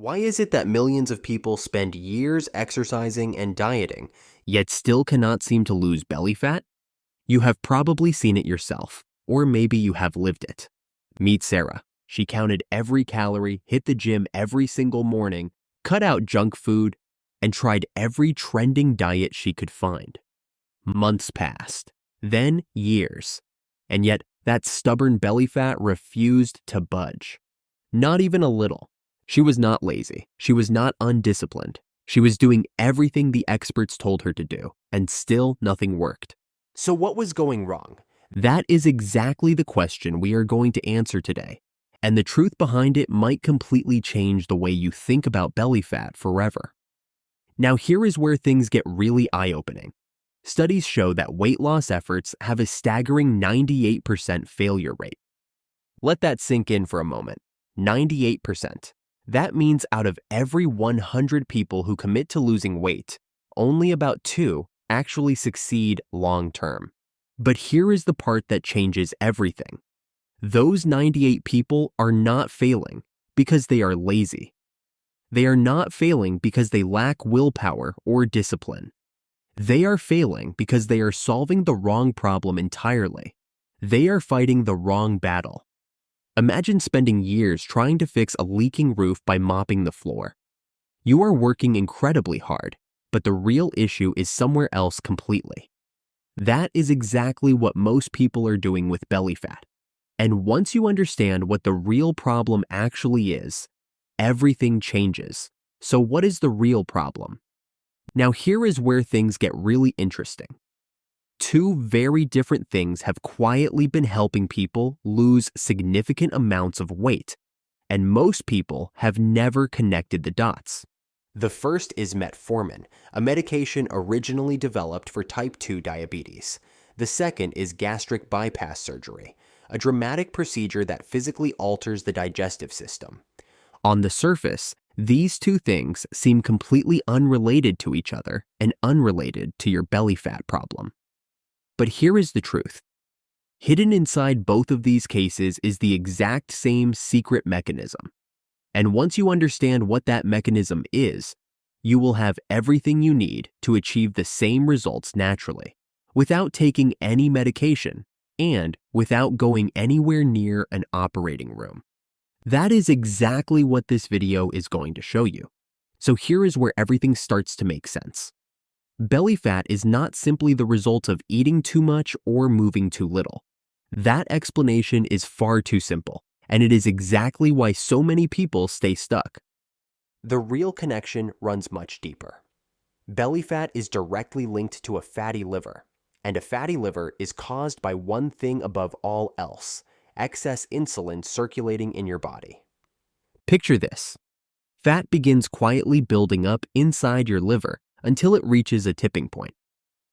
Why is it that millions of people spend years exercising and dieting, yet still cannot seem to lose belly fat? You have probably seen it yourself, or maybe you have lived it. Meet Sarah. She counted every calorie, hit the gym every single morning, cut out junk food, and tried every trending diet she could find. Months passed, then years, and yet that stubborn belly fat refused to budge. Not even a little. She was not lazy. She was not undisciplined. She was doing everything the experts told her to do, and still nothing worked. So what was going wrong? That is exactly the question we are going to answer today, and the truth behind it might completely change the way you think about belly fat forever. Now here is where things get really eye-opening. Studies show that weight loss efforts have a staggering 98% failure rate. Let that sink in for a moment. 98%. That means out of every 100 people who commit to losing weight, only about 2 actually succeed long-term. But here is the part that changes everything. Those 98 people are not failing because they are lazy. They are not failing because they lack willpower or discipline. They are failing because they are solving the wrong problem entirely. They are fighting the wrong battle. Imagine spending years trying to fix a leaking roof by mopping the floor. You are working incredibly hard, but the real issue is somewhere else completely. That is exactly what most people are doing with belly fat. And once you understand what the real problem actually is, everything changes. So what is the real problem? Now here is where things get really interesting. 2 very different things have quietly been helping people lose significant amounts of weight, and most people have never connected the dots. The first is metformin, a medication originally developed for type 2 diabetes. The second is gastric bypass surgery, a dramatic procedure that physically alters the digestive system. On the surface, these 2 things seem completely unrelated to each other and unrelated to your belly fat problem. But here is the truth. Hidden inside both of these cases is the exact same secret mechanism. And once you understand what that mechanism is, you will have everything you need to achieve the same results naturally, without taking any medication and without going anywhere near an operating room. That is exactly what this video is going to show you. So here is where everything starts to make sense. Belly fat is not simply the result of eating too much or moving too little. That explanation is far too simple, and it is exactly why so many people stay stuck. The real connection runs much deeper. Belly fat is directly linked to a fatty liver, and a fatty liver is caused by one thing above all else: excess insulin circulating in your body. Picture this. Fat begins quietly building up inside your liver until it reaches a tipping point.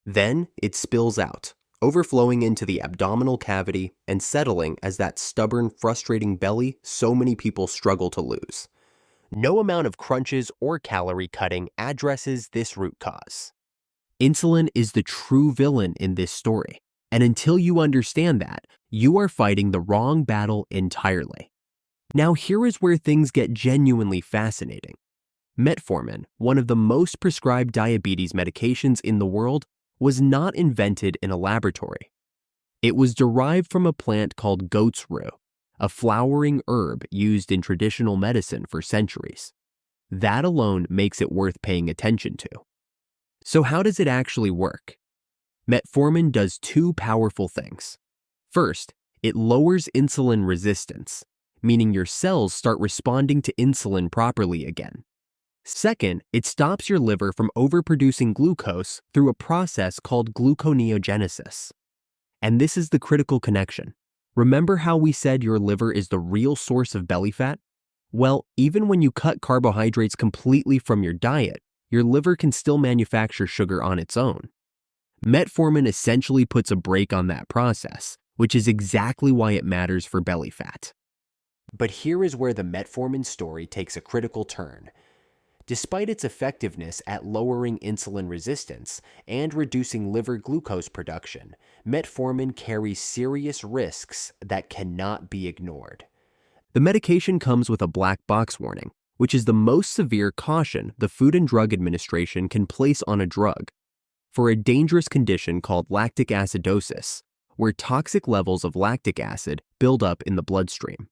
Then it spills out, overflowing into the abdominal cavity and settling as that stubborn, frustrating belly so many people struggle to lose. No amount of crunches or calorie cutting addresses this root cause. Insulin is the true villain in this story, and until you understand that, you are fighting the wrong battle entirely. Now here is where things get genuinely fascinating. Metformin, one of the most prescribed diabetes medications in the world, was not invented in a laboratory. It was derived from a plant called goat's rue, a flowering herb used in traditional medicine for centuries. That alone makes it worth paying attention to. So how does it actually work? Metformin does 2 powerful things. First, it lowers insulin resistance, meaning your cells start responding to insulin properly again. Second, it stops your liver from overproducing glucose through a process called gluconeogenesis. And this is the critical connection. Remember how we said your liver is the real source of belly fat? Well, even when you cut carbohydrates completely from your diet, your liver can still manufacture sugar on its own. Metformin essentially puts a brake on that process, which is exactly why it matters for belly fat. But here is where the metformin story takes a critical turn. Despite its effectiveness at lowering insulin resistance and reducing liver glucose production, metformin carries serious risks that cannot be ignored. The medication comes with a black box warning, which is the most severe caution the Food and Drug Administration can place on a drug for a dangerous condition called lactic acidosis, where toxic levels of lactic acid build up in the bloodstream.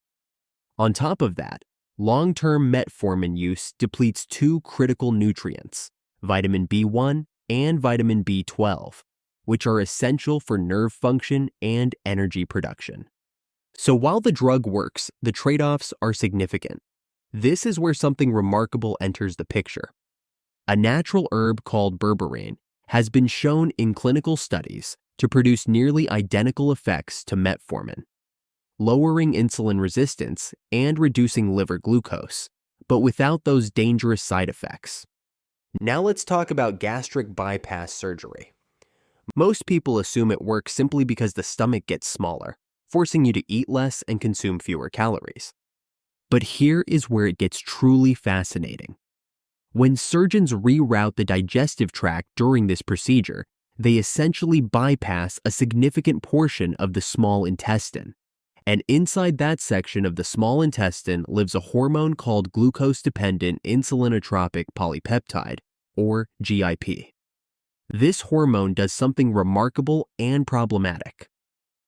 On top of that, long-term metformin use depletes two critical nutrients, vitamin B1 and vitamin B12, which are essential for nerve function and energy production. So while the drug works, the trade-offs are significant. This is where something remarkable enters the picture. A natural herb called berberine has been shown in clinical studies to produce nearly identical effects to metformin, lowering insulin resistance and reducing liver glucose, but without those dangerous side effects. Now let's talk about gastric bypass surgery. Most people assume it works simply because the stomach gets smaller, forcing you to eat less and consume fewer calories. But here is where it gets truly fascinating. When surgeons reroute the digestive tract during this procedure, they essentially bypass a significant portion of the small intestine. And inside that section of the small intestine lives a hormone called glucose-dependent insulinotropic polypeptide, or GIP. This hormone does something remarkable and problematic.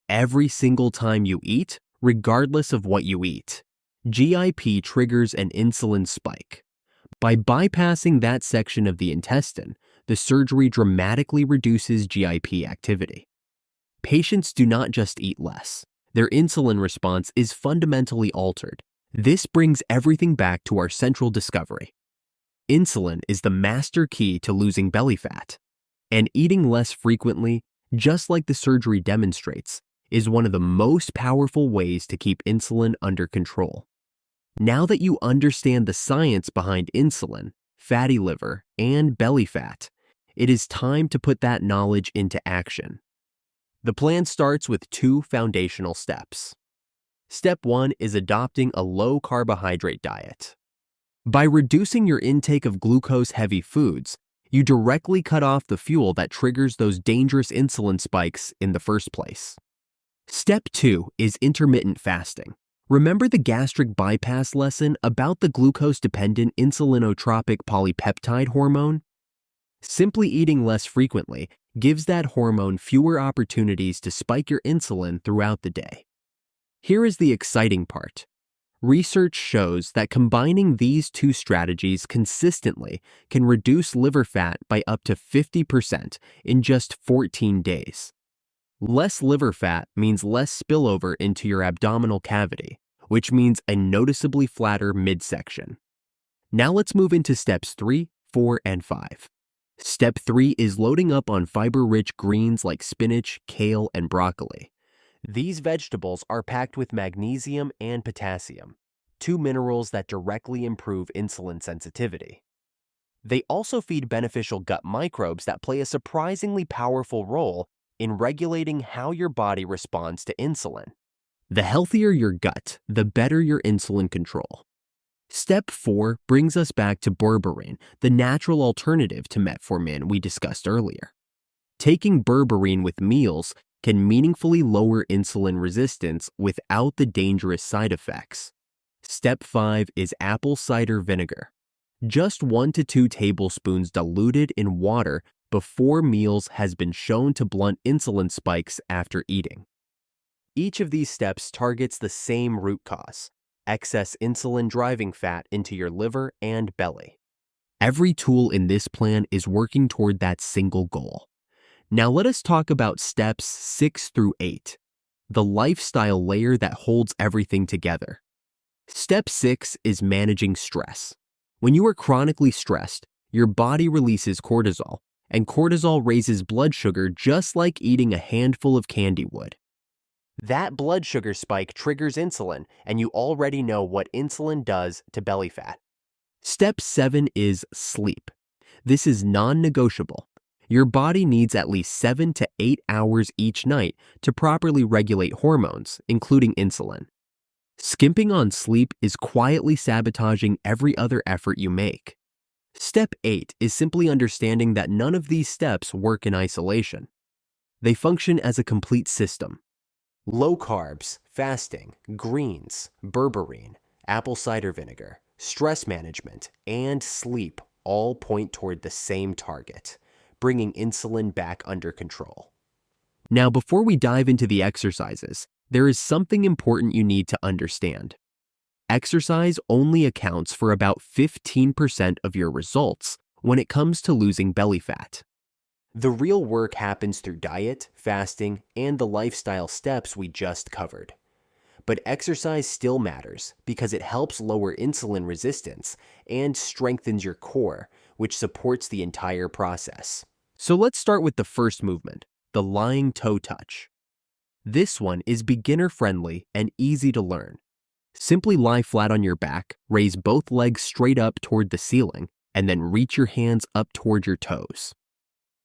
Every single time you eat, regardless of what you eat, GIP triggers an insulin spike. By bypassing that section of the intestine, the surgery dramatically reduces GIP activity. Patients do not just eat less. Their insulin response is fundamentally altered. This brings everything back to our central discovery. Insulin is the master key to losing belly fat, and eating less frequently, just like the surgery demonstrates, is one of the most powerful ways to keep insulin under control. Now that you understand the science behind insulin, fatty liver, and belly fat, it is time to put that knowledge into action. The plan starts with two foundational steps. Step 1 is adopting a low-carbohydrate diet. By reducing your intake of glucose-heavy foods, you directly cut off the fuel that triggers those dangerous insulin spikes in the first place. Step 2 is intermittent fasting. Remember the gastric bypass lesson about the glucose-dependent insulinotropic polypeptide hormone? Simply eating less frequently gives that hormone fewer opportunities to spike your insulin throughout the day. Here is the exciting part. Research shows that combining these two strategies consistently can reduce liver fat by up to 50% in just 14 days. Less liver fat means less spillover into your abdominal cavity, which means a noticeably flatter midsection. Now let's move into steps 3, 4, and 5. Step 3 is loading up on fiber-rich greens like spinach, kale, and broccoli. These vegetables are packed with magnesium and potassium, two minerals that directly improve insulin sensitivity. They also feed beneficial gut microbes that play a surprisingly powerful role in regulating how your body responds to insulin. The healthier your gut, the better your insulin control. Step 4 brings us back to berberine, the natural alternative to metformin we discussed earlier. Taking berberine with meals can meaningfully lower insulin resistance without the dangerous side effects. Step 5 is apple cider vinegar. Just 1 to 2 tablespoons diluted in water before meals has been shown to blunt insulin spikes after eating. Each of these steps targets the same root cause: excess insulin driving fat into your liver and belly. Every tool in this plan is working toward that single goal. Now let us talk about steps 6 through 8, the lifestyle layer that holds everything together. Step 6 is managing stress. When you are chronically stressed, your body releases cortisol, and cortisol raises blood sugar just like eating a handful of candy would. That blood sugar spike triggers insulin, and you already know what insulin does to belly fat. Step 7 is sleep. This is non-negotiable. Your body needs at least 7 to 8 hours each night to properly regulate hormones, including insulin. Skimping on sleep is quietly sabotaging every other effort you make. Step 8 is simply understanding that none of these steps work in isolation. They function as a complete system. Low carbs, fasting, greens, berberine, apple cider vinegar, stress management, and sleep all point toward the same target, bringing insulin back under control. Now, before we dive into the exercises, there is something important you need to understand. Exercise only accounts for about 15% of your results when it comes to losing belly fat. The real work happens through diet, fasting, and the lifestyle steps we just covered. But exercise still matters because it helps lower insulin resistance and strengthens your core, which supports the entire process. So let's start with the first movement, the lying toe touch. This one is beginner-friendly and easy to learn. Simply lie flat on your back, raise both legs straight up toward the ceiling, and then reach your hands up toward your toes.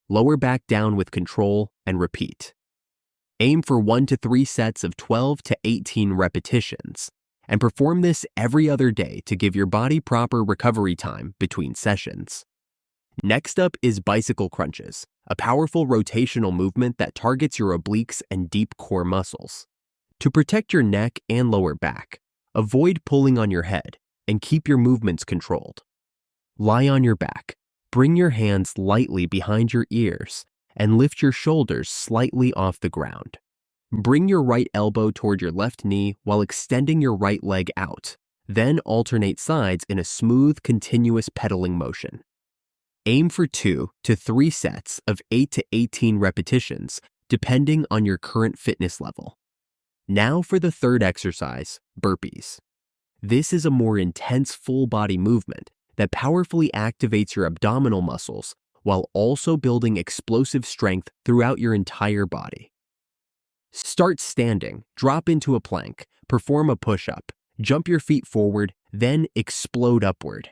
Lower back down with control and repeat. Aim for 1 to 3 sets of 12 to 18 repetitions, and perform this every other day to give your body proper recovery time between sessions. Next up is bicycle crunches, a powerful rotational movement that targets your obliques and deep core muscles. To protect your neck and lower back, avoid pulling on your head and keep your movements controlled. Lie on your back, bring your hands lightly behind your ears, and lift your shoulders slightly off the ground. Bring your right elbow toward your left knee while extending your right leg out, then alternate sides in a smooth, continuous pedaling motion. Aim for 2 to 3 sets of 8 to 18 repetitions, depending on your current fitness level. Now for the third exercise, burpees. This is a more intense full body movement that powerfully activates your abdominal muscles while also building explosive strength throughout your entire body. Start standing, drop into a plank, perform a push-up, jump your feet forward, then explode upward.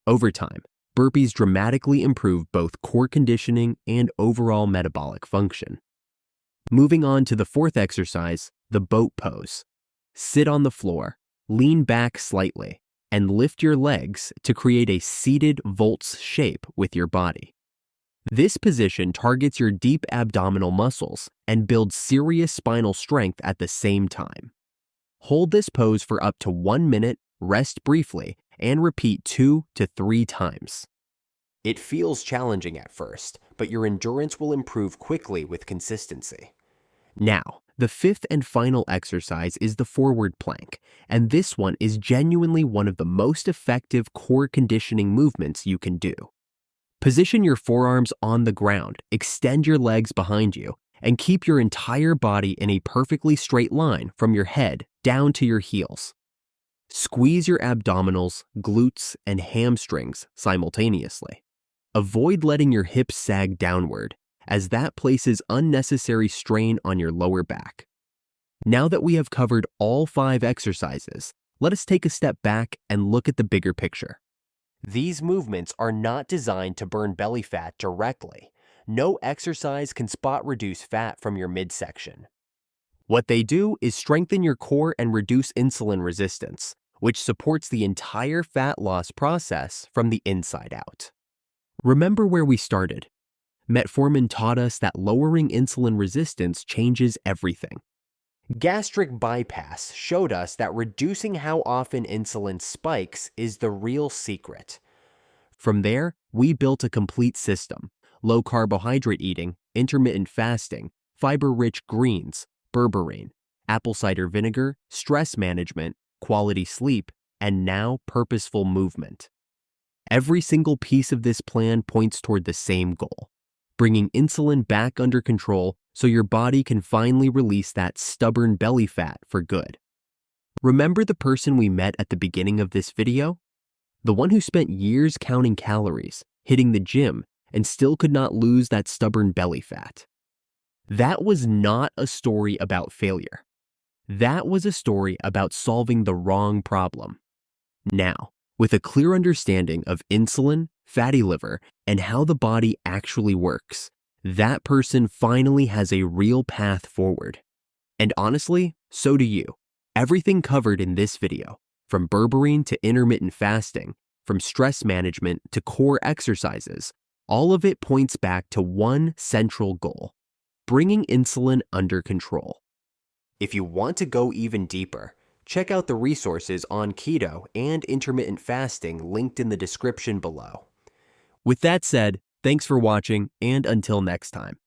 Over time, burpees dramatically improve both core conditioning and overall metabolic function. Moving on to the fourth exercise, the boat pose. Sit on the floor, lean back slightly, and lift your legs to create a seated Volts shape with your body. This position targets your deep abdominal muscles and builds serious spinal strength at the same time. Hold this pose for up to 1 minute, rest briefly, and repeat 2 to 3 times. It feels challenging at first, but your endurance will improve quickly with consistency. Now, the fifth and final exercise is the forward plank, and this one is genuinely one of the most effective core conditioning movements you can do. Position your forearms on the ground, extend your legs behind you, and keep your entire body in a perfectly straight line from your head down to your heels. Squeeze your abdominals, glutes, and hamstrings simultaneously. Avoid letting your hips sag downward, as that places unnecessary strain on your lower back. Now that we have covered all 5 exercises, let us take a step back and look at the bigger picture. These movements are not designed to burn belly fat directly. No exercise can spot reduce fat from your midsection. What they do is strengthen your core and reduce insulin resistance, which supports the entire fat loss process from the inside out. Remember where we started. Metformin taught us that lowering insulin resistance changes everything. Gastric bypass showed us that reducing how often insulin spikes is the real secret. From there, we built a complete system: low carbohydrate eating, intermittent fasting, fiber-rich greens, berberine, apple cider vinegar, stress management, quality sleep, and now purposeful movement. Every single piece of this plan points toward the same goal: bringing insulin back under control so your body can finally release that stubborn belly fat for good. Remember the person we met at the beginning of this video? The one who spent years counting calories, hitting the gym, and still could not lose that stubborn belly fat. That was not a story about failure. That was a story about solving the wrong problem. Now, with a clear understanding of insulin, fatty liver, and how the body actually works, that person finally has a real path forward. And honestly, so do you. Everything covered in this video, from berberine to intermittent fasting, from stress management to core exercises, all of it points back to one central goal: bringing insulin under control. If you want to go even deeper, Check out the resources on keto and intermittent fasting linked in the description below. With that said, thanks for watching, and until next time.